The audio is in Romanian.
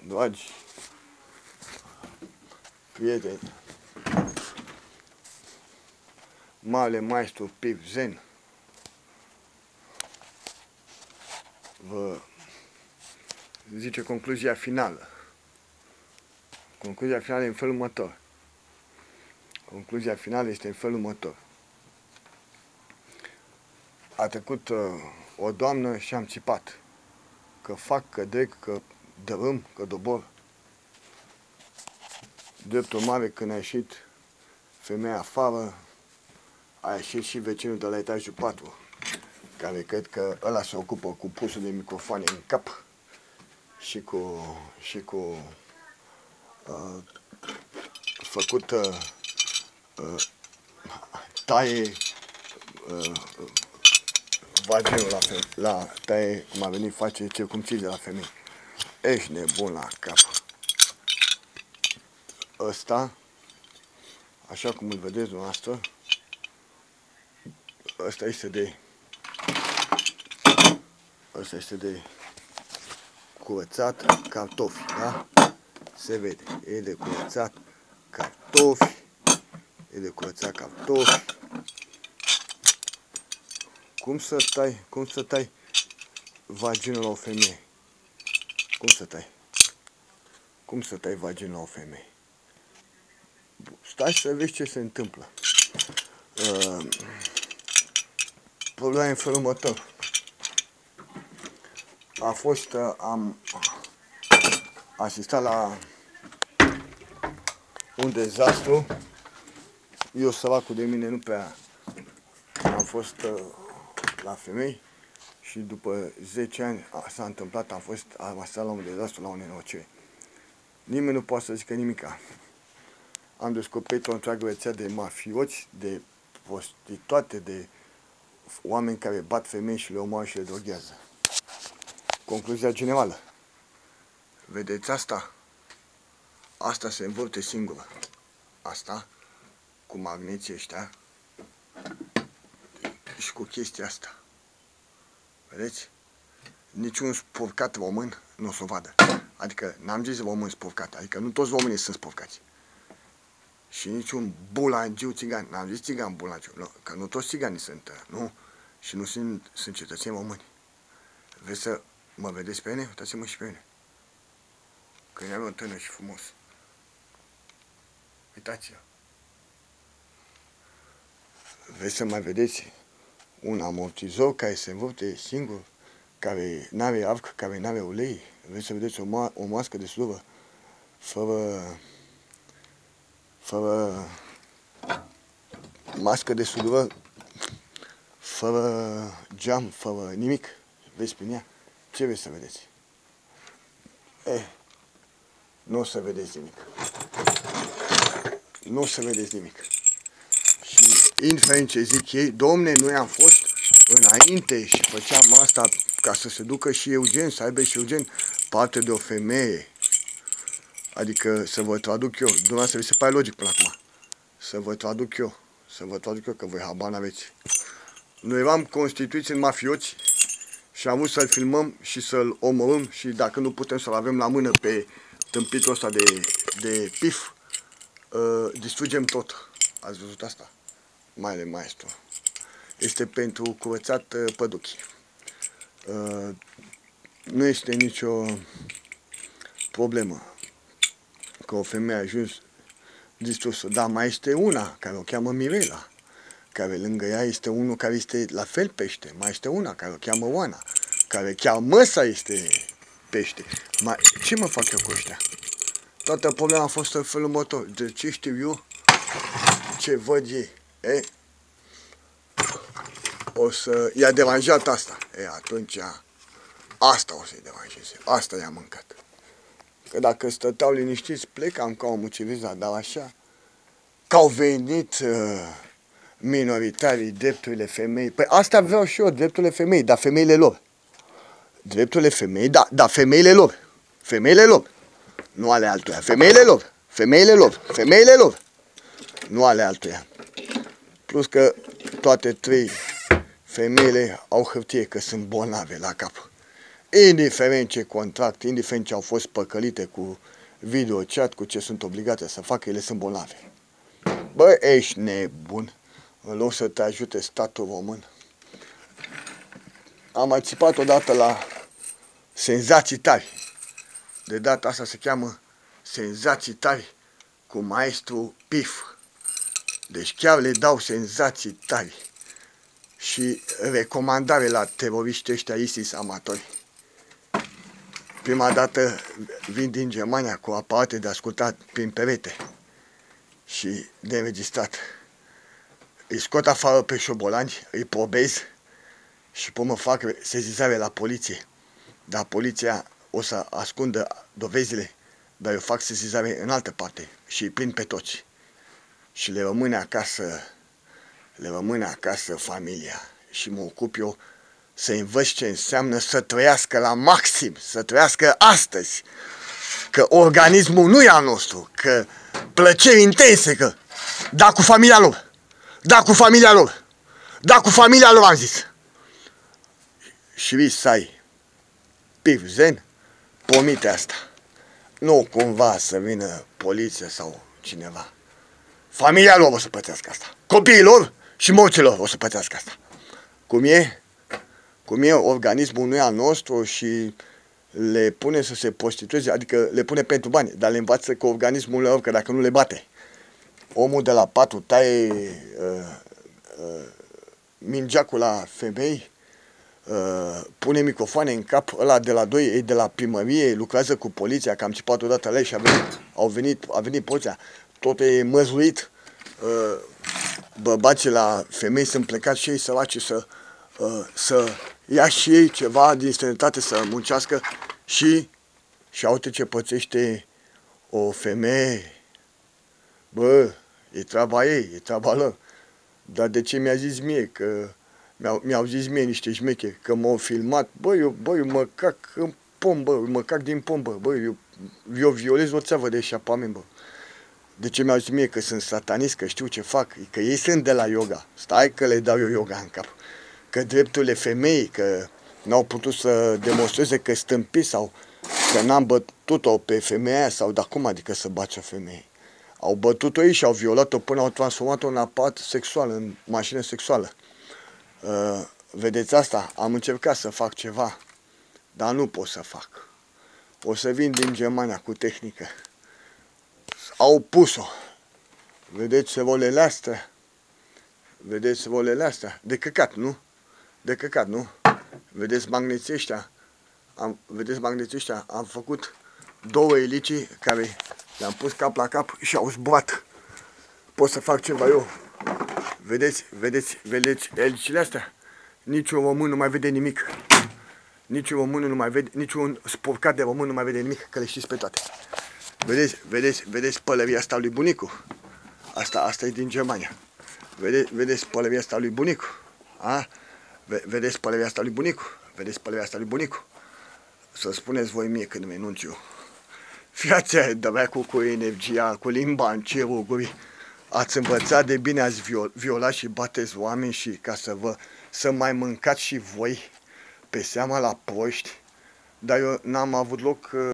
Dragi prieteni, Marele Maestru Pip Zen vă zice concluzia finală. Concluzia finală e în felul următor. Concluzia finală este în felul următor. A trecut o doamnă și am țipat că fac, că dreg, că dărâm, că dobor. Drept urmare, când a ieșit femeia afară, a ieșit și vecinul de la etajul 4, care cred că ăla se ocupă cu pusul de microfoane în cap și cu făcut taie vaginul la taie, cum a venit, face circumcizie la femei. Ești nebun la cap. Ăsta, așa cum îl vedeți dumneavoastră, ăsta este de curățat cartofi, da? Se vede, e de curățat cartofi, Cum să tai vaginul la o femeie? Cum să tai vaginul la o femeie? Stai să vezi ce se întâmplă. Problema e în felul următor. Am asistat la un dezastru. Eu, săracul de mine, nu prea am fost la femei și după 10 ani s-a întâmplat, am asistat la un dezastru, la o nenorocire. Nimeni nu poate să zică nimica. Am descoperit o întreagă rețea de mafioți, de prostituate, de oameni care bat femei și le omoară și le droghează. Concluzia generală. Vedeți asta? Asta se învârte singură. Asta, cu magneții ăștia și cu chestia asta. Vedeți? Niciun spurcat român nu o să o vadă. Adică, n-am zis român spurcat, adică nu toți românii sunt spurcați. Și niciun bulangiu țigan, n-am zis țigan bulangiu, nu, că nu toți țiganii sunt, nu? Și nu sunt cetățeni români. Vreți să mă vedeți pe mine? Uitați-mă și pe mine. Că ne avem tânăr și frumos. Uitați-vă. Vreți să mai vedeți un amortizor care se învârte singur, care n-are arc, care n-are ulei? Vreți să vedeți o mască de slură fără mască de slură, fără geam, fără nimic? Vezi prin ea? Ce vreți să vedeți? Nu o să vedeți nimic. Nu o să vedeți nimic. Și indiferent ce zic ei, domne, noi am fost înainte și făceam asta ca să se ducă și Eugen, să aibă și Eugen parte de o femeie. Adică să vă traduc eu, dumneavoastră vi se pare logic până acum. Să vă traduc eu, că voi habar n-aveți. Noi eram constituiți în mafioți și am vrut să-l filmăm și să-l omorâm și dacă nu putem să-l avem la mână pe tâmpitul ăsta de pif, distrugem tot. Ați văzut asta? Marele Maestru. Este pentru curățat păduchii. Nu este nicio problemă că o femeie a ajuns distrusă. Dar mai este una care o cheamă Mirela, care lângă ea este unul care este la fel pește. Mai este una care o cheamă Oana, care chiar măsa este pește. Ce mă fac eu cu ăștia? Toată problema a fost în felul următor. De ce știu eu, ce văd ei, i-a deranjat asta. Atunci asta o să-i deranjeze. Asta i-a mâncat. Că dacă stăteau liniștiți, plecam ca omul civilizat, dar așa, că au venit minoritarii, drepturile femei. Păi asta vreau și eu, drepturile femei, dar femeile lor. Drepturile femei, dar femeile lor. Femeile lor. Nu ale altuia. Femeile lor. Femeile lor. Nu ale altuia. Plus că toate 3 femeile au hârtie că sunt bolnave la cap. indiferent ce contract, indiferent ce au fost păcălite cu video-chat, cu ce sunt obligate să facă, ele sunt bolnave. Bă, ești nebun. În loc să te ajute statul român. Am mai țipat odată la Senzații Tari. De data asta se cheamă Senzații Tari cu maestru Pif. Deci chiar le dau senzații tari. Și recomandare la teroriștii ăștia ISIS amatori. Prima dată vin din Germania cu aparate de ascultat prin perete și de înregistrat. Îi scot afară pe șobolani, îi probez și până fac sesizare la poliție. Dar poliția o să ascundă dovezile, dar eu fac sesizare în altă parte și îi prind pe toți. Și le rămâne acasă familia. Și mă ocup eu să învăț ce înseamnă să trăiască la maxim, să trăiască astăzi. Că organismul nu e al nostru, că plăceri intense, că da cu familia lor, da cu familia lor, da cu familia lor, am zis. Și vii să ai Pif zen, promite asta. Nu cumva să vină poliția sau cineva. Familia lor o să pățească asta. Copiii lor și morților o să pățească asta. Cum e? Cum e, organismul nu e al nostru și le pune să se prostitueze, adică le pune pentru bani, dar le învață că organismul lor, că dacă nu le bate. Omul de la patru taie mingeacul la femei, pune microfoane în cap, ăla de la 2 e de la primărie, lucrează cu poliția, că am țipat odată la ei și a venit poliția, tot e măzuit, bărbații la femei sunt plecați și ei săraci să ia și ei ceva din străinătate, să muncească și uite ce pățește o femeie. Bă, e treaba ei, e treaba lor. Dar de ce mi-a zis mie? Că mi-au zis mie niște șmecheri, că m-au filmat. Bă, eu mă cac în pom, bă, mă cac din pom, bă, eu violez o țeavă de eșapament, bă. De ce mi-au zis mie că sunt satanist, că știu ce fac, că ei sunt de la yoga. Stai că le dau eu yoga în cap. Că drepturile femeii, că n-au putut să demonstreze că stâmpi sau că n-am bătut-o pe femeia aia sau de acum, adică să bați o femeie. Au bătut-o ei și au violat-o până au transformat-o în aparat sexual, în mașină sexuală. Vedeți asta? Am încercat să fac ceva, dar nu pot să fac. O să vin din Germania cu tehnică. Au pus-o. Vedeți volele astea? Vedeți volele astea? De căcat, nu? De căcat, nu? Vedeți magneții ăștia? Vedeți magneții ăștia? Am făcut 2 elicii care le-am pus cap la cap și au zburat. Pot să fac ceva eu. Vedeți elicile astea? Niciun român nu mai vede nimic. Niciun român nu mai vede, niciun spurcat de român nu mai vede nimic, că le știți pe toate. Vedeți pălăria asta lui bunicu? Asta e din Germania. Vedeți pălăria asta lui bunicu? A? Vedeți pălăria asta lui bunicu? Vedeți pălăria asta lui bunicu? Să spuneți voi mie când mă enunț eu. Fiați aia, dracu, cu energia, cu limba în cerul gurii. Ați învățat de bine, ați violat și bateți oameni și ca să mai mâncați și voi pe seama la proști. Dar eu n-am avut loc